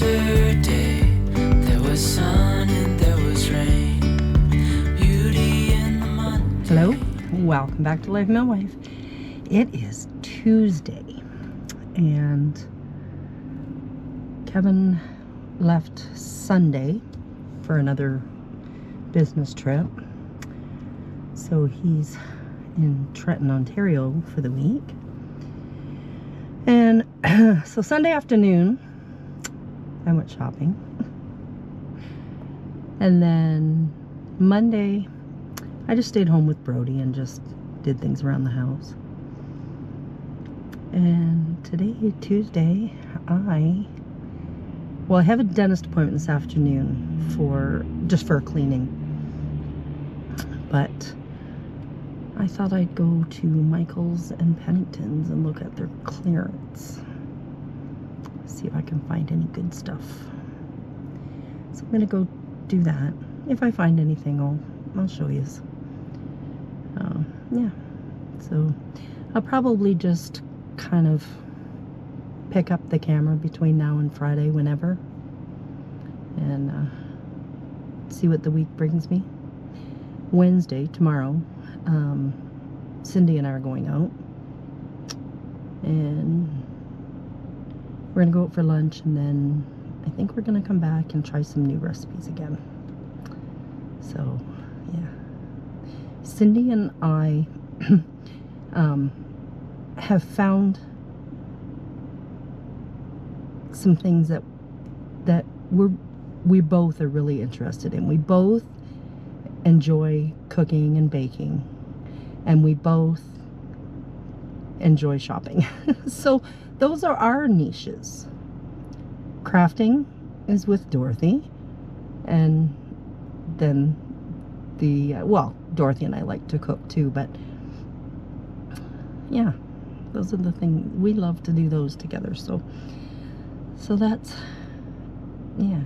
yesterday. There was sun and there was rain. Beauty in the Monday. Hello, welcome back to Life Millwife. It is Tuesday and Kevin left Sunday for another business trip. So he's in Trenton, Ontario for the week. And so Sunday afternoon, I went shopping. And then Monday, I just stayed home with Brody and just did things around the house. And today, Tuesday, I have a dentist appointment this afternoon for a cleaning. But I thought I'd go to Michael's and Pennington's and look at their clearance. See if I can find any good stuff. So I'm gonna go do that. If I find anything, I'll show you. Yeah. So I'll probably just kind of pick up the camera between now and Friday, whenever, and see what the week brings me. Wednesday, tomorrow, Cindy and I are going out, and we're gonna go out for lunch, and then I think we're gonna come back and try some new recipes again. So yeah, Cindy and I have found some things that we both are really interested in. We both enjoy cooking and baking, and we both enjoy shopping. So those are our niches. Crafting is with Dorothy, and then Dorothy and I like to cook too, but yeah, those are the things we love to do, those together. So that's, yeah,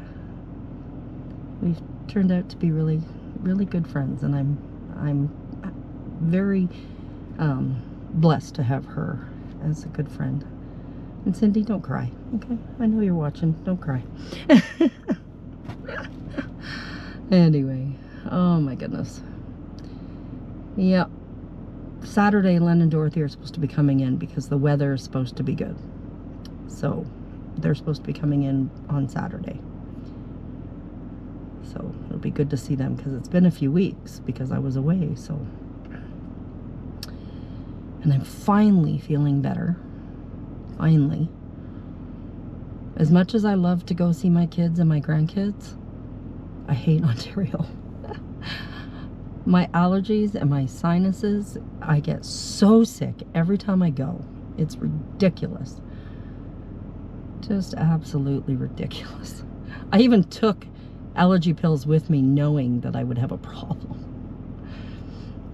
we've turned out to be really, really good friends, and I'm very blessed to have her as a good friend. And Cindy, don't cry, okay? I know you're watching. Don't cry. Anyway, oh my goodness. Yeah, Saturday, Len and Dorothy are supposed to be coming in because the weather is supposed to be good. So they're supposed to be coming in on Saturday. So it'll be good to see them, because it's been a few weeks because I was away. So, and I'm finally feeling better. Finally. As much as I love to go see my kids and my grandkids, I hate Ontario. My allergies and my sinuses, I get so sick every time I go. It's ridiculous. Just absolutely ridiculous. I even took allergy pills with me knowing that I would have a problem.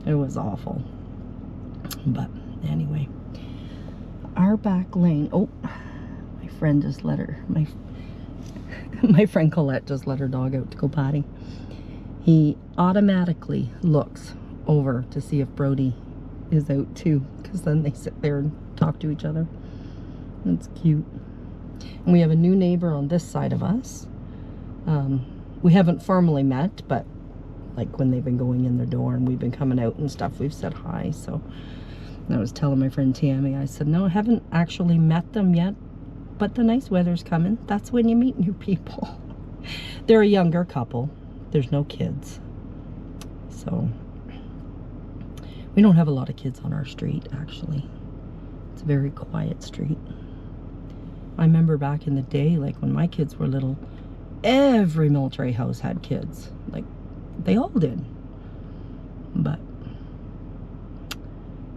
It was awful. But anyway, our back lane. Oh, my friend just let her, my friend Colette just let her dog out to go potty. He automatically looks over to see if Brody is out too, because then they sit there and talk to each other. That's cute. And we have a new neighbor on this side of us. We haven't formally met, but like when they've been going in their door and we've been coming out and stuff, we've said hi. So I was telling my friend Tammy, I said, no, I haven't actually met them yet, but the nice weather's coming. That's when you meet new people. They're a younger couple. There's no kids. So we don't have a lot of kids on our street, actually. It's a very quiet street. I remember back in the day, like when my kids were little, every military house had kids. Like, they all did. But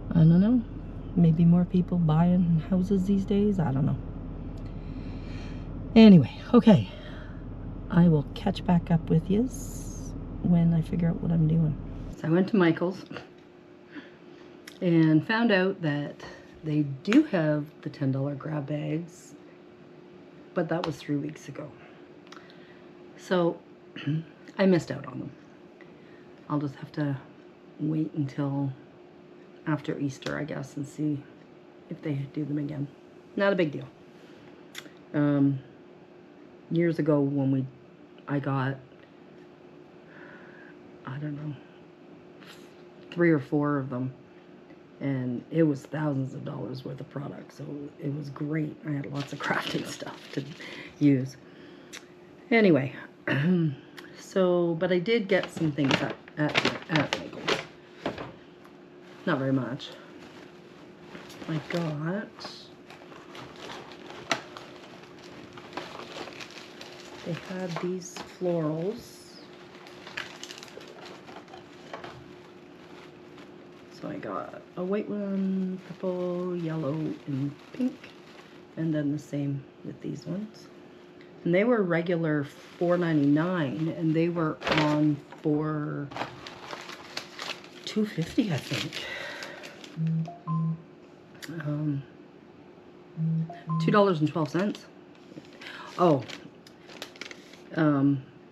I don't know. Maybe more people buying houses these days. I don't know. Anyway, okay. I will catch back up with you when I figure out what I'm doing. So I went to Michael's and found out that they do have the $10 grab bags, but that was 3 weeks ago. So I missed out on them. I'll just have to wait until after Easter, I guess, and see if they do them again. Not a big deal. years ago when I got, I don't know, 3 or 4 of them, and it was thousands of dollars worth of product, so it was great. I had lots of crafting stuff to use. Anyway, so, but I did get some things at Michael's. Not very much. I got, they had these florals. So I got a white one, purple, yellow, and pink, and then the same with these ones. And they were regular $4.99, and they were on for $2.50, I think. $2.12. Oh,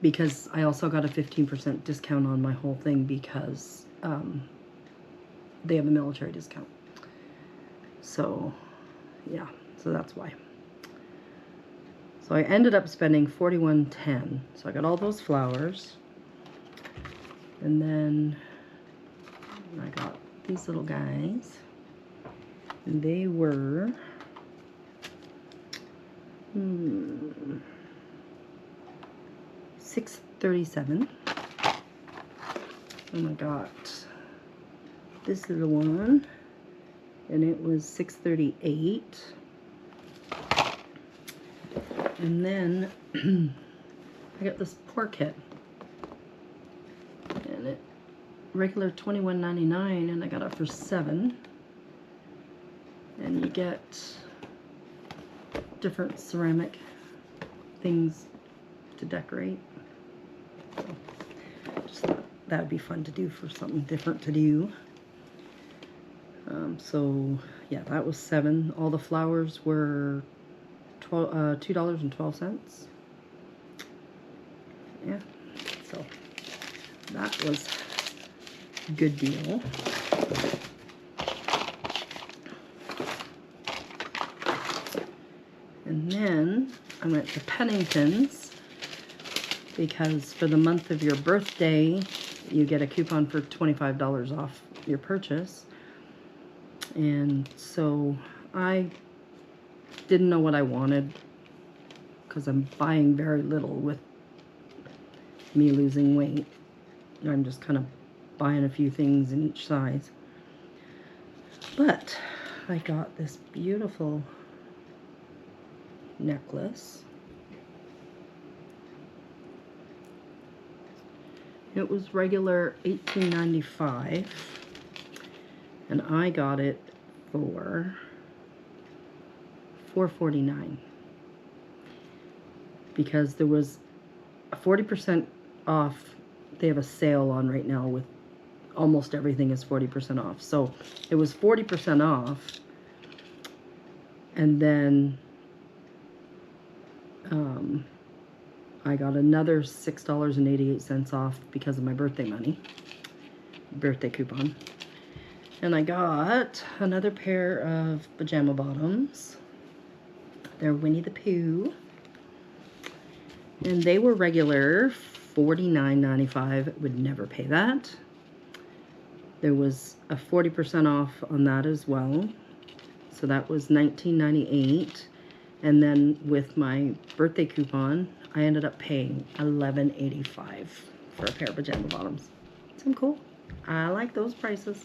because I also got a 15% discount on my whole thing because they have a military discount. So, yeah, so that's why. So I ended up spending $41.10. So I got all those flowers. And then I got these little guys. And they were $6.37. And I got this little one, and it was $6.38. And then I got this pour kit, and it regular $21.99, and I got it for $7. And you get different ceramic things to decorate. So just thought that would be fun to do for something different to do. So yeah, that was $7. All the flowers were $2.12. Yeah, so that was a good deal. And then I went to Pennington's because for the month of your birthday, you get a coupon for $25 off your purchase. And so I didn't know what I wanted because I'm buying very little with me losing weight. I'm just kind of buying a few things in each size. But I got this beautiful necklace. It was regular $18.95, and I got it for $4.49 because there was a 40% off. They have a sale on right now with almost everything is 40% off. So it was 40% off, and then I got another $6.88 off because of my birthday money, birthday coupon. And I got another pair of pajama bottoms. They're Winnie the Pooh. And they were regular $49.95. Would never pay that. There was a 40% off on that as well. So that was $19.98. And then with my birthday coupon, I ended up paying $11.85 for a pair of pajama bottoms. Some cool. I like those prices.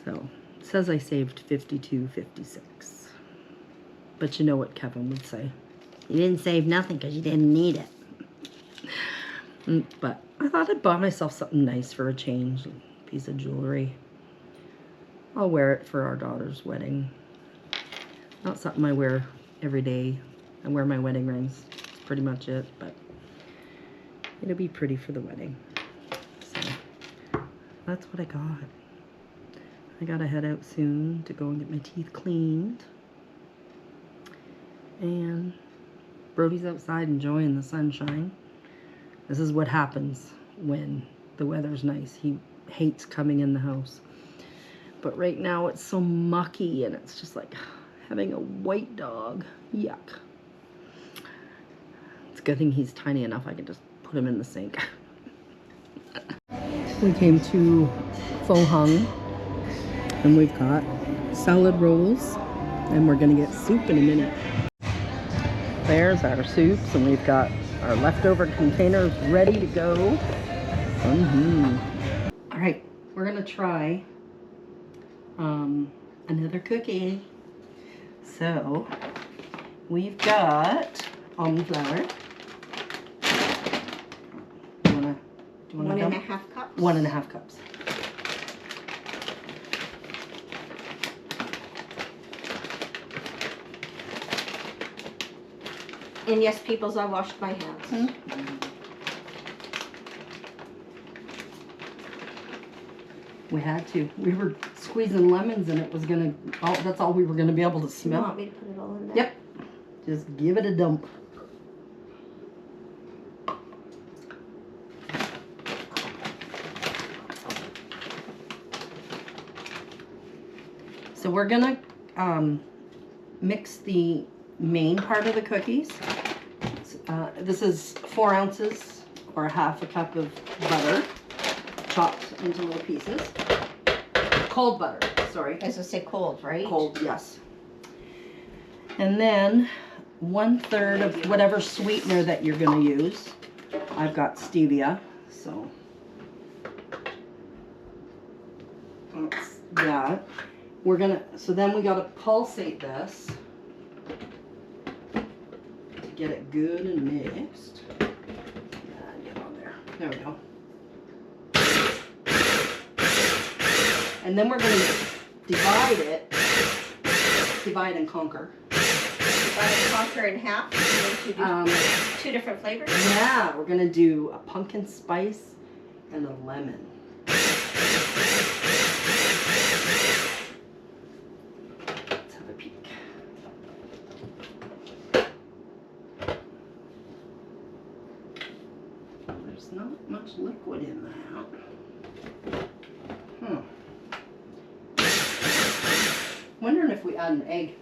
So it says I saved $52.56. But you know what Kevin would say. You didn't save nothing because you didn't need it. But I thought I'd buy myself something nice for a change. A piece of jewelry. I'll wear it for our daughter's wedding. Not something I wear every day. I wear my wedding rings. That's pretty much it. But it'll be pretty for the wedding. So that's what I got. I gotta head out soon to go and get my teeth cleaned. And Brody's outside enjoying the sunshine. This is what happens when the weather's nice. He hates coming in the house. But right now it's so mucky and it's just like having a white dog. Yuck. It's a good thing he's tiny enough I can just put him in the sink. We came to Hoang, and we've got salad rolls, and we're gonna get soup in a minute. There's our soups, and we've got our leftover containers ready to go. All right, we're gonna try another cookie. So we've got almond flour. Do you wanna 1.5 cups. 1.5 cups. And yes, peoples, I washed my hands. We had to. We were squeezing lemons and it was gonna, that's all we were gonna be able to You smell. want me to put it all in there? Yep. Just give it a dump. So we're gonna mix the main part of the cookies. This is 4 ounces or 1/2 cup of butter, chopped into little pieces. Cold butter, sorry. As I say, cold, right? Cold, yes. And then 1/3 of whatever sweetener that you're gonna use. I've got stevia, so that's that. So then we gotta pulsate this to get it good and mixed. Get on there. There we go. And then we're gonna divide and conquer. Divide and conquer in half. And then do 2 different flavors. Yeah, we're gonna do a pumpkin spice and a lemon. Let's have a peek. There's not much liquid in that. Wondering if we add an egg.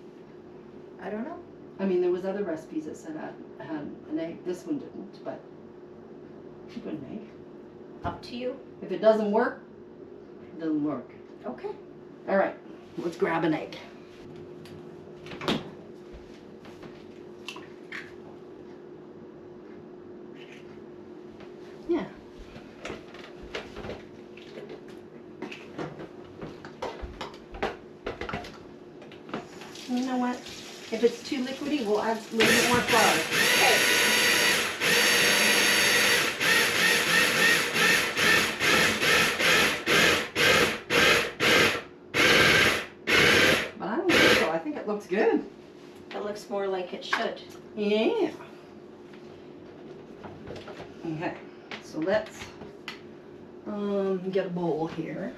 I don't know. I mean, there was other recipes that said had an egg. This one didn't, but you put an egg. Up to you. If it doesn't work, it doesn't work. Okay. All right, let's grab an egg. Yeah. You know what? If it's too liquidy, we'll add a little bit more flour. But I don't think so. I think it looks good. It looks more like it should. Yeah. Okay. So let's get a bowl here.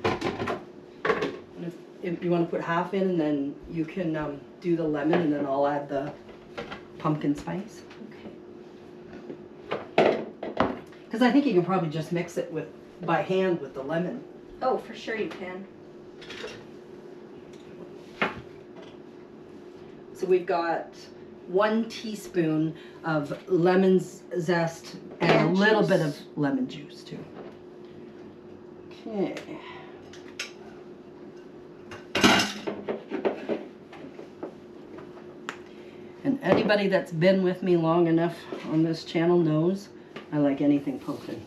And if you want to put half in, and then you can do the lemon, and then I'll add the pumpkin spice. Okay. Because I think you can probably just mix it by hand with the lemon. Oh, for sure you can. So we've got 1 teaspoon of lemon zest and a little bit of lemon juice too. Okay. And anybody that's been with me long enough on this channel knows I like anything pumpkin.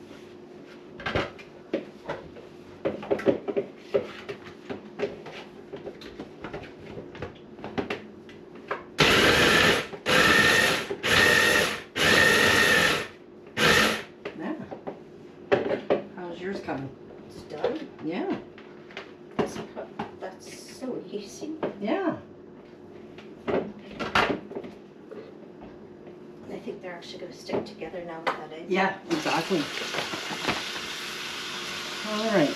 Yeah. How's yours coming? It's done. Yeah. That's so easy. Yeah. I think they're actually going to stick together now with that egg. Yeah, exactly. All right.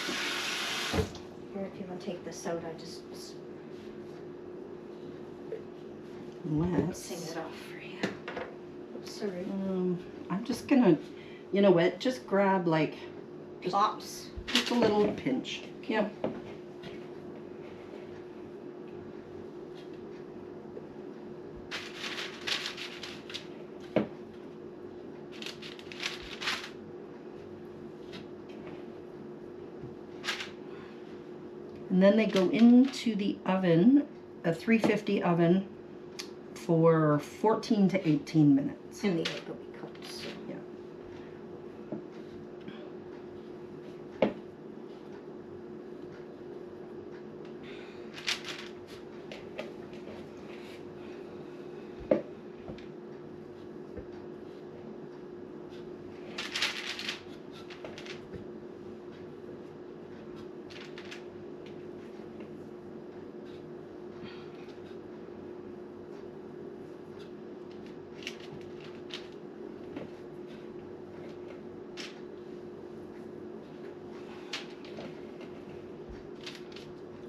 Here, if you want to take this out, I just Let's. sing it off for you. Oops, sorry. I'm just gonna, you know what? Just grab like Plops. just a little pinch. Yep. And then they go into the oven, a 350 oven, for 14 to 18 minutes. And the egg will be cooked. So. Yeah.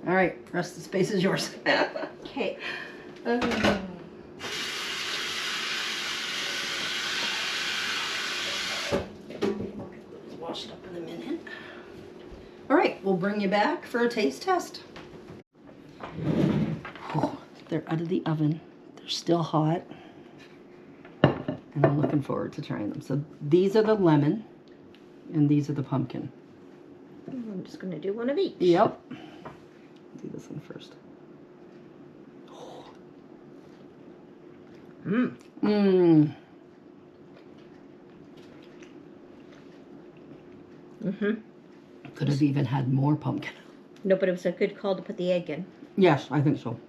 All right, rest of the space is yours. Okay. Washed up in a minute. All right, we'll bring you back for a taste test. Oh, they're out of the oven. They're still hot. And I'm looking forward to trying them. So these are the lemon, and these are the pumpkin. I'm just going to do one of each. Yep. Do this one first. Mmm. Mmm. Mm-hmm. Could have even had more pumpkin. No, but it was a good call to put the egg in. Yes, I think so.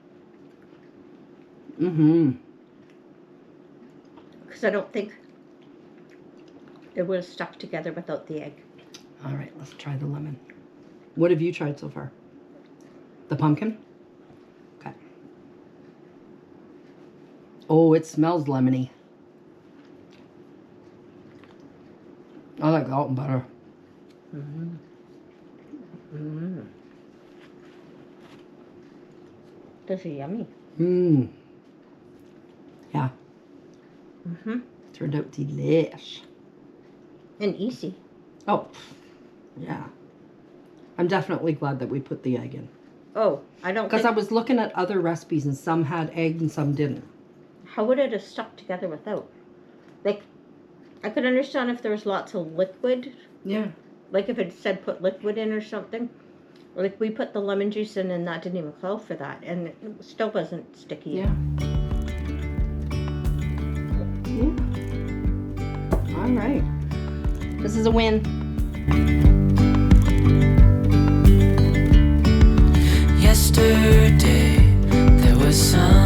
Mm-hmm. Because I don't think it would have stuck together without the egg. All right, let's try the lemon. What have you tried so far? The pumpkin? Okay. Oh, it smells lemony. I like that one better. Mm-hmm. Mm-hmm. This is yummy. Mmm. Yeah, Mm-hmm. turned out delish. And easy. Oh, yeah. I'm definitely glad that we put the egg in. Oh, I don't Because think... I was looking at other recipes and some had egg and some didn't. How would it have stuck together without? Like, I could understand if there was lots of liquid. Yeah. Like if it said put liquid in or something. Like we put the lemon juice in and that didn't even call for that. And it still wasn't sticky. Yeah. All right. This is a win. Yesterday there was sun.